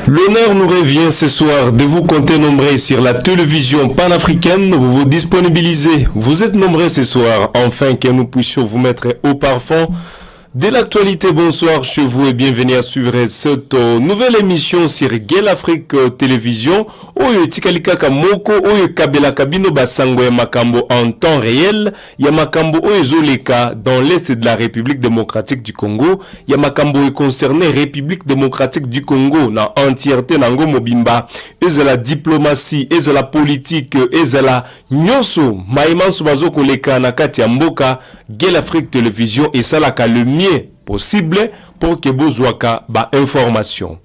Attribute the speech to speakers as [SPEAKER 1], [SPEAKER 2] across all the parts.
[SPEAKER 1] L'honneur nous revient ce soir de vous compter nombreux sur la télévision panafricaine. Vous vous disponibilisez. Vous êtes nombreux ce soir, afin que nous puissions vous mettre au parfum de l'actualité. Bonsoir chez vous et bienvenue à suivre cette nouvelle émission sur Gel Afrique Télévision. Oyo tikalika kamoko, oyo kabela kabino basango ya makambo en temps réel. Ya makambo oyo zoleka dans l'est de la République démocratique du Congo. Ya makambo oyo concerné République démocratique du Congo na entièreté nango mobimba. Ezala diplomatie, ezala politique, ezala nyoso. Maimansu bazo koleka na kati ya mboka. Gel Afrique Télévision et ça la calomnie possible pour que vous ayez des informations.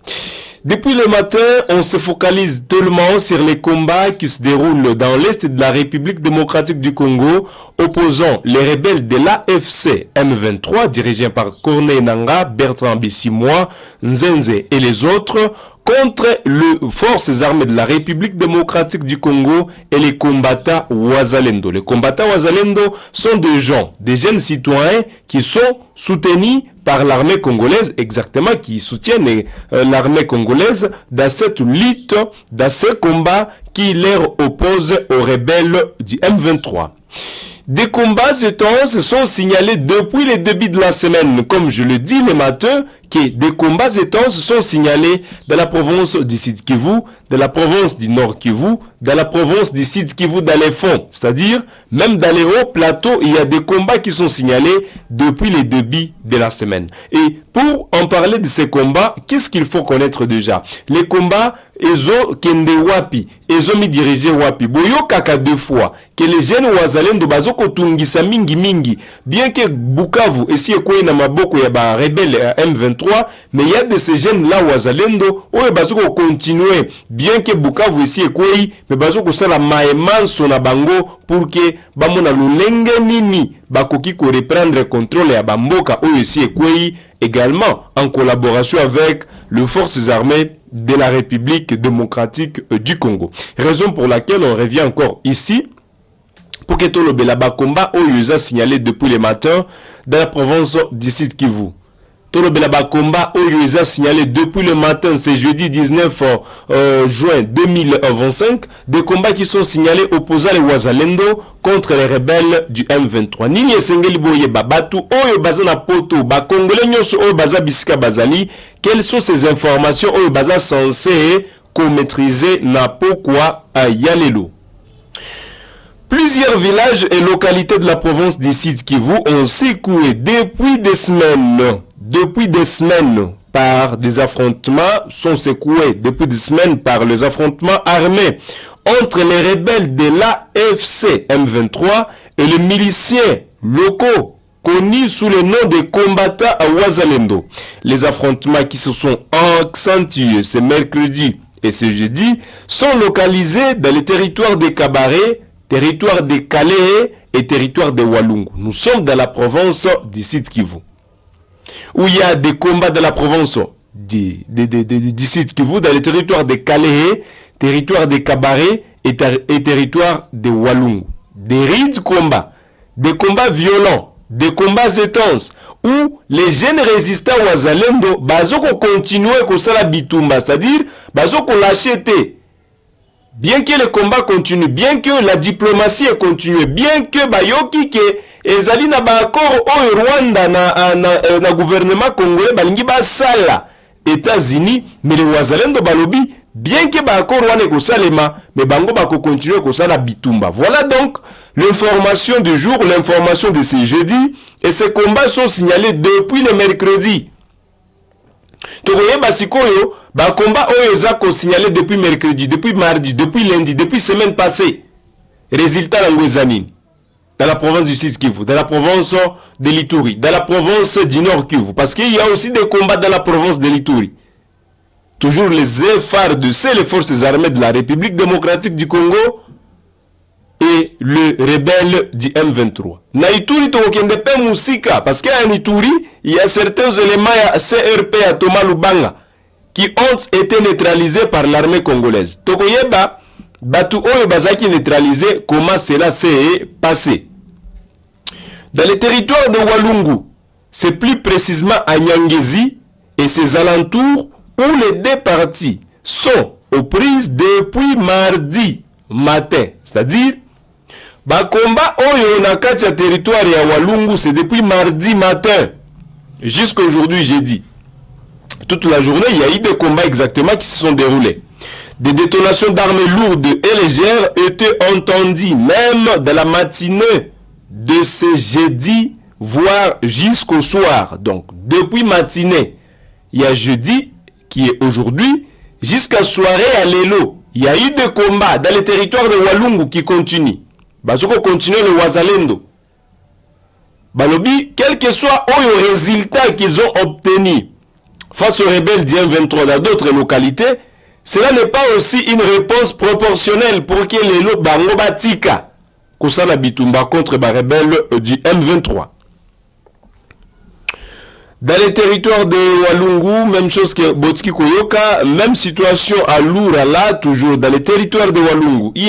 [SPEAKER 1] Depuis le matin, on se focalise tellement sur les combats qui se déroulent dans l'est de la République démocratique du Congo, opposant les rebelles de l'AFC M23, dirigés par Corneille Nangaa, Bertrand Bisimwa, Nzenze et les autres, contre les forces armées de la République démocratique du Congo et les combattants Wazalendo. Les combattants Wazalendo sont des gens, des jeunes citoyens qui sont soutenus par l'armée congolaise, exactement, qui soutiennent l'armée congolaise dans cette lutte, dans ce combat qui leur oppose aux rebelles du M23. Des combats se sont signalés depuis le début de la semaine, comme je le dis le matin, que des combats se sont signalés dans la province du Sud Kivu, dans la province du Nord Kivu, dans la province du Sud Kivu dans les fonds. C'est-à-dire, même dans les hauts plateaux, il y a des combats qui sont signalés depuis le début de la semaine. Et pour en parler de ces combats, qu'est-ce qu'il faut connaître déjà? Les combats, ezo kende wapi, ezo mi dirigé wapi. Boyo kaka deux fois, que les jeunes Wazalendo bazo kotungisa mingi mingi, bien que Bukavu, ici ekwe na maboko ya ba rebelle M23, mais il y a de ces jeunes là Wazalendo, oye bazo ko continuer, bien que Bukavu ici ekwe, mais bazo ko sala maemanso na bango pour que bamona lulenge nini bakoki ko reprendre contrôle ya bamboka oyo ici ekwe, également en collaboration avec les forces armées de la République démocratique du Congo. Raison pour laquelle on revient encore ici pour que tout le belaba combat oyo a signalé depuis le matin dans la province du Sud Kivu. Tout le belaba combat oyo a signalé depuis le matin, c'est jeudi 19 juin 2025, des combats qui sont signalés opposant les Wazalendo contre les rebelles du M23. Nini esengeli boye babatu oyo baza na poto ba congolais nyonso oyo baza bisika bazali, quelles sont ces informations oyo baza censé qu'on maîtriser na pokwa yalelo. Plusieurs villages et localités de la province du Sud Kivu ont secoué depuis des semaines par des affrontements, sont secoués depuis des semaines par les affrontements armés entre les rebelles de l'AFC M23 et les miliciens locaux connus sous le nom de combattants à Wazalendo. Les affrontements qui se sont accentués ce mercredi et ce jeudi sont localisés dans les territoires de Kabaré, territoire de Calais et territoire de Walungu. Nous sommes dans la province du Sud Kivu, où il y a des combats dans la province du Sud Kivu, dans les territoires de Calais, territoire de Kabaré et territoire de Walungu. Des rides combats, des combats violents, des combats intenses, où les jeunes résistants Wazalendo bazoko continuer ko sala bitumba, c'est-à-dire bazoko lâcheté. Bien que le combat continue, bien que la diplomatie continue, bien que bayoki ke ezali na ba accord au Rwanda na gouvernement congolais balingi ba sala États-Unis, mais les Wazalendo balobi bien que ba accord wana ko salema, mais bango ba ko continuer ko sala bitumba. Voilà donc l'information du jour, l'information de ce jeudi, et ces combats sont signalés depuis le mercredi. Tokoye basikoyo ba combat oyo za ko signalé depuis mercredi, depuis mardi, depuis lundi, depuis semaine passée. Résultat la Ngwezanine, dans la province du Sud Kivu, dans la province de l'Ituri, dans la province du Nord Kivu, parce qu'il y a aussi des combats dans la province de l'Ituri. Toujours les FARDC, les forces armées de la République démocratique du Congo et le rebelle du M23. Na Ituri tokende pe musika, parce qu'en Ituri, il y a certains éléments à CRP à Thomas Lubanga qui ont été neutralisés par l'armée congolaise. Tokoyeba, batu oyo bazaki neutralisé, comment cela s'est passé. Dans les territoires de Walungu, c'est plus précisément à Nyangezi et ses alentours, où les deux parties sont aux prises depuis mardi matin. C'est-à-dire, combat oyo na kati ya territoire ya Walungu, c'est depuis mardi matin jusqu'à aujourd'hui jeudi. Toute la journée, il y a eu des combats exactement qui se sont déroulés. Des détonations d'armes lourdes et légères étaient entendues même dans la matinée de ce jeudi, voire jusqu'au soir. Donc, depuis matinée, il y a jeudi, qui est aujourd'hui, jusqu'à soirée à Lelo. Il y a eu des combats dans le territoire de Walungu qui continuent. Bazoko continue le Wazalendo. Balobi, quel que soit le résultat qu'ils ont obtenu face aux rebelles du M23 dans d'autres localités, cela n'est pas aussi une réponse proportionnelle pour que les lots bango batika kusala bitumba contre les rebelles du M23. Dans les territoires de Walungu, même chose que Botski Koyoka, même situation à Lourala, toujours dans les territoires de Walungu. Il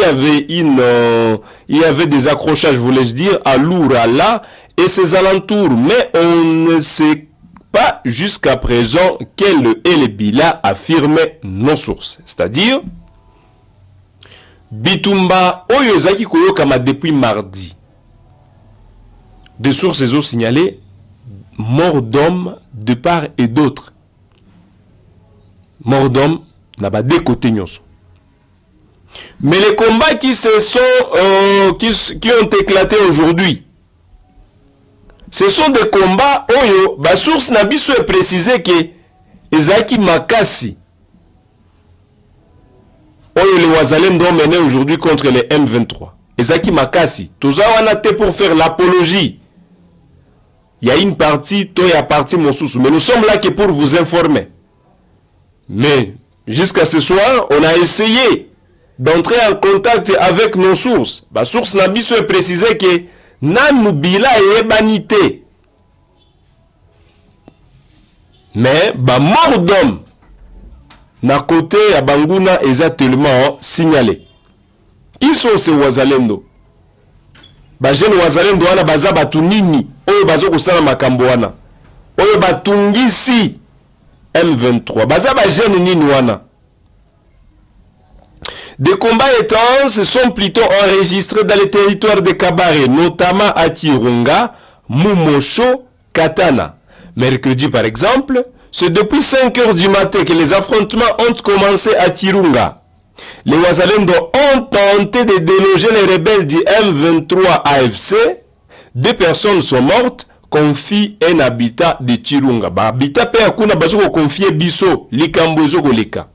[SPEAKER 1] y avait des accrochages, voulais-je dire, à Lourala et ses alentours, mais on ne sait pas jusqu'à présent quel est le bilan, affirmé nos sources. C'est-à-dire, Bitumba Oyozaki Koyoka depuis mardi. Des sources ont signalé mort d'homme de part et d'autre. Mort d'homme n'a pas deux côtés. Mais les combats qui ont éclaté aujourd'hui, ce sont des combats oyo ba source na biso est précisé que ezaki makasi oyo les Wazalendo ont mené aujourd'hui contre les M23. Ezaki makasi. Tout ça on a été pour faire l'apologie. Il y a une partie, toi il y a partie mon sous. Mais nous sommes là que pour vous informer. Mais jusqu'à ce soir, on a essayé d'entrer en contact avec nos sources. La source n'a pas précisé que nan bila et banité. Mais mort d'homme na côté à Banguna est tellement signalé. Qui sont ces Wazalendo? Jeune Wazalendo wana baza batu nini oyo bazo kusala makambo wana oyo batungisi M23 baza jeune nini wana. Des combats intenses sont plutôt enregistrés dans les territoires de Kabare, notamment à Tirunga, Mumosho, Katana. Mercredi par exemple, c'est depuis 5 heures du matin que les affrontements ont commencé à Tirunga. Les Wazalendo ont tenté de déloger les rebelles du M23 AFC. 2 personnes sont mortes, confie un habitat de Tirunga. Habitat pe akuna bazoko confier biso likambozo koleka.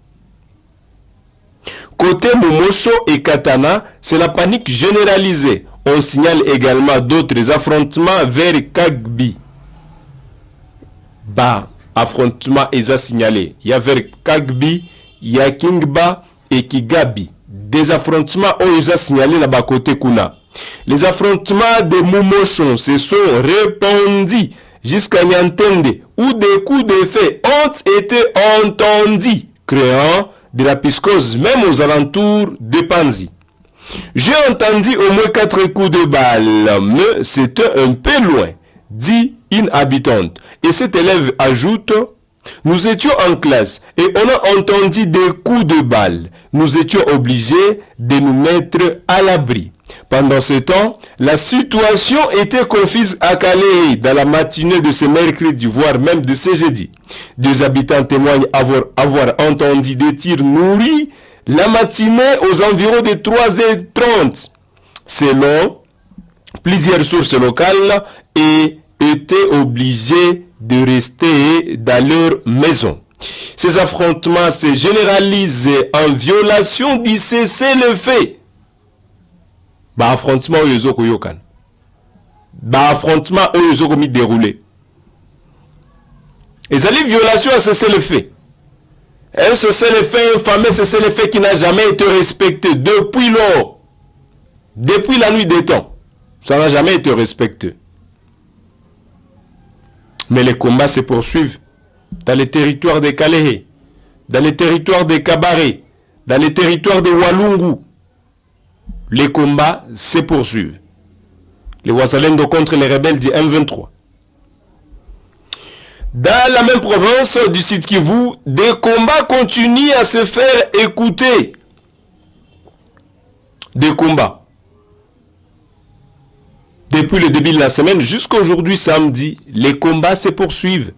[SPEAKER 1] Côté Momosho et Katana, c'est la panique généralisée. On signale également d'autres affrontements vers Kagbi. Affrontement est signalé. Il y a vers Kagbi, il y a Kingba et Kigabi. Des affrontements ont été signalés là-bas côté Kuna. Les affrontements de Momosho se sont répandus jusqu'à Nyantende, où des coups de feu ont été entendus, créant de la piscose même aux alentours de Panzi. J'ai entendu au moins 4 coups de balle, mais c'était un peu loin, dit une habitante. Et cet élève ajoute: nous étions en classe et on a entendu des coups de balle. Nous étions obligés de nous mettre à l'abri. Pendant ce temps, la situation était confuse à Calais dans la matinée de ce mercredi, voire même de ce jeudi. 2 habitants témoignent avoir entendu des tirs nourris la matinée aux environs de 3h30. Selon plusieurs sources locales, et étaient obligés de rester dans leur maison. Ces affrontements se généralisent en violation du cessez-le-feu. Affrontement où ils ont koyokan. Affrontement où ils ont mis déroulé. Et ça dit violation à cessez-le-feu. Un cessez-le-feu infamé, cessez-le-feu qui n'a jamais été respecté depuis lors. Depuis la nuit des temps. Ça n'a jamais été respecté. Mais les combats se poursuivent dans les territoires de Kalehe, dans les territoires de Kabare, dans les territoires de Walungu. Les combats se poursuivent. Les Wazalendo contre les rebelles du M23. Dans la même province du Sud Kivu, des combats continuent à se faire écouter. Des combats. Depuis le début de la semaine jusqu'à aujourd'hui samedi, les combats se poursuivent.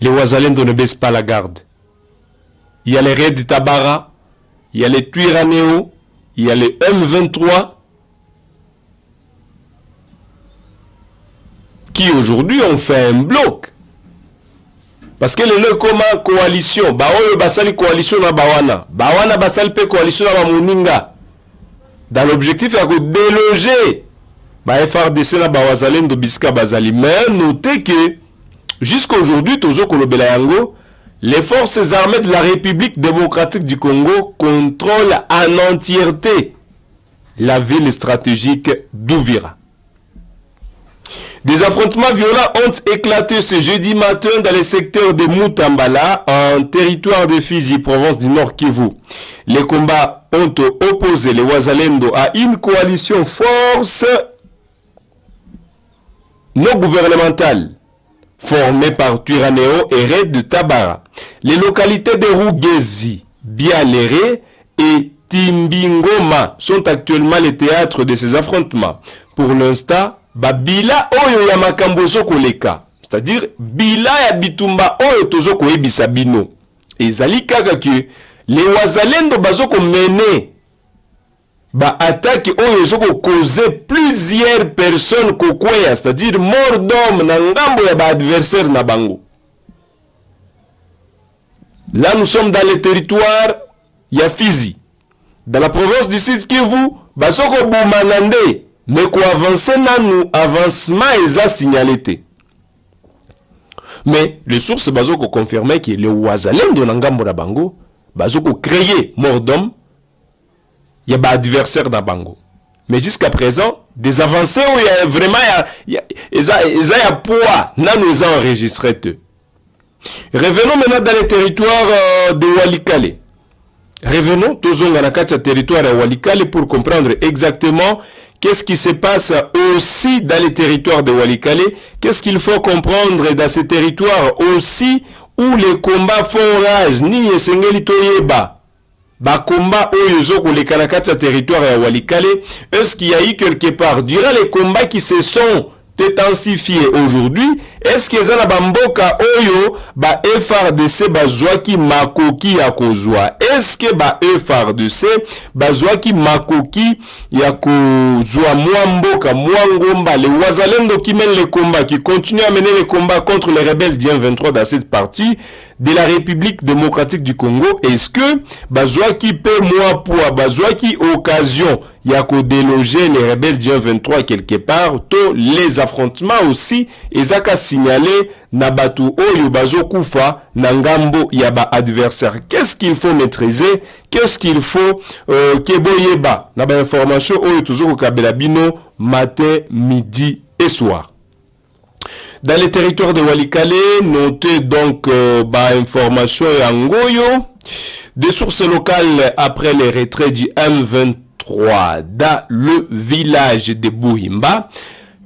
[SPEAKER 1] Les Wazalendo ne baissent pas la garde. Il y a les raids de Tabara, il y a les Twirwaneho, il y a les M23 qui aujourd'hui ont fait un bloc. Parce que les comment coalition, baoyo basali coalition na bawana basali pe coalition na bamuninga. Dans l'objectif de déloger FRDC na Wazalendo Bisika Bazali. Mais notez que jusqu'à aujourd'hui, les forces armées de la République démocratique du Congo contrôlent en entièreté la ville stratégique d'Uvira. Des affrontements violents ont éclaté ce jeudi matin dans le secteur de Mutambala, en territoire de Fizi, province du Nord Kivu. Les combats ont opposé les Wazalendo à une coalition force non gouvernementale formée par Twirwaneho et Raid de Tabara. Les localités de Rugezi, Bialere et Timbingoma sont actuellement les théâtres de ces affrontements. Pour l'instant, Bila oyo ya makambo koleka, c'est-à-dire bila ya bitumba oyo tozoko ebisa bino. Ezali kaka que les Wazalendo bazoko mener attaque oyo zoko causer plusieurs personnes kokweya, c'est-à-dire mort d'homme na ngambo ya adversaire na bango. Là nous sommes dans le territoire ya Fizi, dans la province du Sud Kivu, bazoko bumanande. Mais quoi avancer nous avancement est signalité. Mais les sources bazoko confirmaient que les Wazalendo na ngambo na bango bazoko créer mort d'homme, il y a adversaire na bango. Mais jusqu'à présent, des avancées où il y a vraiment il y a poids nan nous enregistré. Revenons maintenant dans les territoires de Walikale. Revenons toujours dans le territoire de Walikale pour comprendre exactement qu'est-ce qui se passe aussi dans les territoires de Walikale. Qu'est-ce qu'il faut comprendre dans ces territoires aussi où les combats font rage. Ni esengeli toyeba. Combat oyo les kanakata territoire de Walikale. Est-ce qu'il y a eu quelque part durant les combats qui se sont intensifiés aujourd'hui? Est-ce que za bamboka oyo FRDC bazwaki makoki ya kozwa? Est-ce que FRDC bazwaki makoki ya kozwa mwamboka mwangomba? Les Wazalendo qui mènent les combats, qui continuent à mener les combats contre les rebelles du M23 dans cette partie de la République démocratique du Congo. Est-ce que bazwaki pe moi pour bazwaki occasion ya ko déloger les rebelles du M23 quelque part? To les affrontements aussi ezaka signalé na batu oyo bazokufa na ngambo ya ba adversaire. Qu'est-ce qu'il faut maîtriser? Qu'est-ce qu'il faut keboyeba na ba information oyo toujours kabela bino matin, midi et soir. Dans les territoires de Walikale, notez donc information et Ngoyo. Des sources locales après les retraits du M23 dans le village de Buhimba.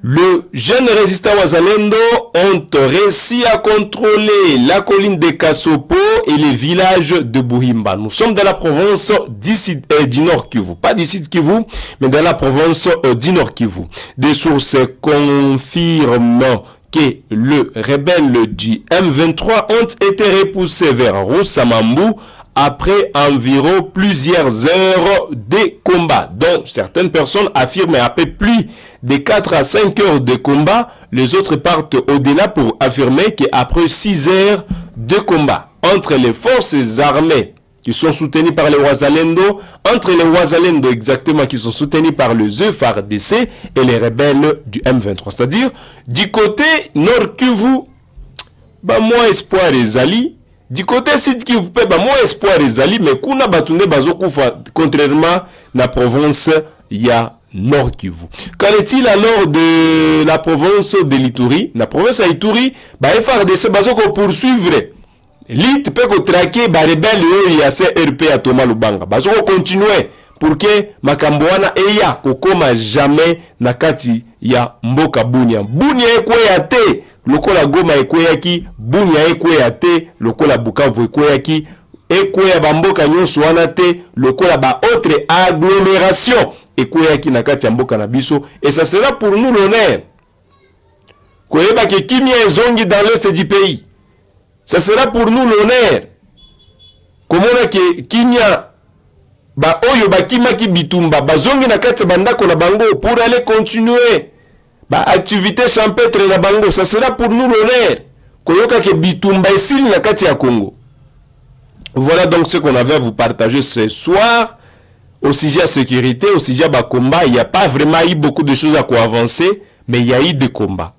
[SPEAKER 1] Le jeune résistant Wazalendo ont réussi à contrôler la colline de Kasopo et les villages de Buhimba. Nous sommes dans la province du Nord Kivu. Pas du Sud Kivu, mais dans la province du Nord Kivu. Des sources confirment que le rebelle du M23 ont été repoussés vers Roussamambou après environ plusieurs heures de combat. Donc, certaines personnes affirment après plus de 4 à 5 heures de combat. Les autres partent au-delà pour affirmer qu'après 6 heures de combat entre les forces armées qui sont soutenues par les Wazalendo, entre les Wazalendo exactement qui sont soutenus par le FARDC et les rebelles du M23. C'est-à-dire, du côté Nord Kivu, moins espoir les alliés. Du côté Sud Kivu, moins espoir les alliés, mais kuna batune bazokufa, contrairement à la province, il y a Nord Kivu. Qu'en est-il alors de la province de l'Ituri? La province de l'Ituri, FARDC bazoko poursuivre. L'IT peut traquer les rebelles et les CRP à Thomas Lubanga. Bazoko continuer pour que Makamboana eya kokoma jamais nakati ya mboka Bunia. Bunia ekwe yate lokola Goma ekweyaki, Bunia ekweya te, lokola Bukavu ekweyaki, ekweya bamboka nyonso wana te, lokola ba autre agglomération ekweyaki na kati ya mboka na biso, et ça sera pour nous l'honneur. Koyeba ke kimia ezongi dans l'est du pays. Ça sera pour nous l'honneur. Komona ke kimia ba oyo bakima ki bitumba bazongi na kati bandako na bango pour aller continuer ba activité champêtre na bango, ça sera pour nous l'honneur. Koyoka ke bitumba esili na kati ya Congo. Voilà donc ce qu'on avait à vous partager ce soir. Au sujet de sécurité, au sujet de combat, il n'y a pas vraiment eu beaucoup de choses à quoi avancer, mais il y a eu des combats.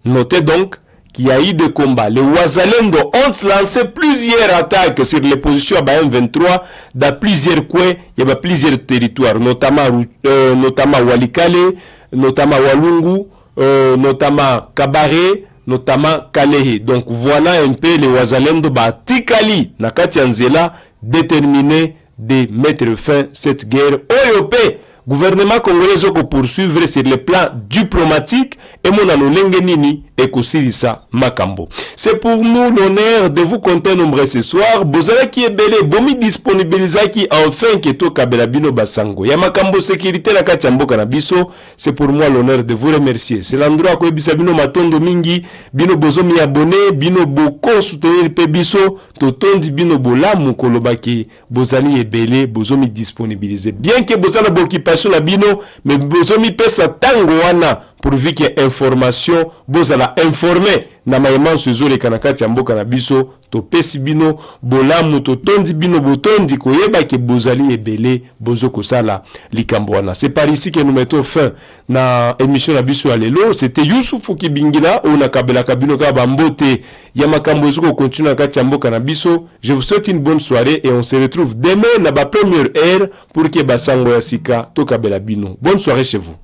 [SPEAKER 1] Notez donc qu'il y a eu des combats. Les Wazalendo ont lancé plusieurs attaques sur les positions à M23 dans plusieurs coins, il y a plusieurs territoires, notamment Walikale, notamment Walungu, notamment Kabare, notamment Kalehe. Donc voilà un peu les Wazalendo Tikali, Nakati Anzela, déterminés de mettre fin à cette guerre. OYOP, gouvernement congolais pour poursuivre sur le plan diplomatique et mon nini et Kosirisa Makambo. C'est pour nous l'honneur de vous compter nombreux ce soir. Bozala qui est belé, bomi disponibilisa qui enfin que to kabela bino basango. Ya Makambo sécurité la katiambo kanabiso. C'est pour moi l'honneur de vous remercier. C'est l'endroit où bisa bino matondo mingi, bino bozomi abonné, bino boko soutenir pe biso, totondi bino bola mukolobaki, bozali e belé, bozomi disponibiliser. Bien que bozala bokipation la bino, mais bozomi pesa tango wana. Pourvu qu'il y ait information, bozala informé na maïman suzo le kanakati amboka na biso to pesi bino bolamu to tondi bino botondi koyeba ke bozali ebele bozoko sala likambwana. C'est par ici que nous mettons fin na émission na biso alelo. C'était Youssoufou Kibingila ou na kabela kabino ka bambote ya makambo ezoko continue na kati amboka na biso. Je vous souhaite une bonne soirée et on se retrouve demain na ba première heure pour que basango ya sika to kabela bino. Bonne soirée chez vous.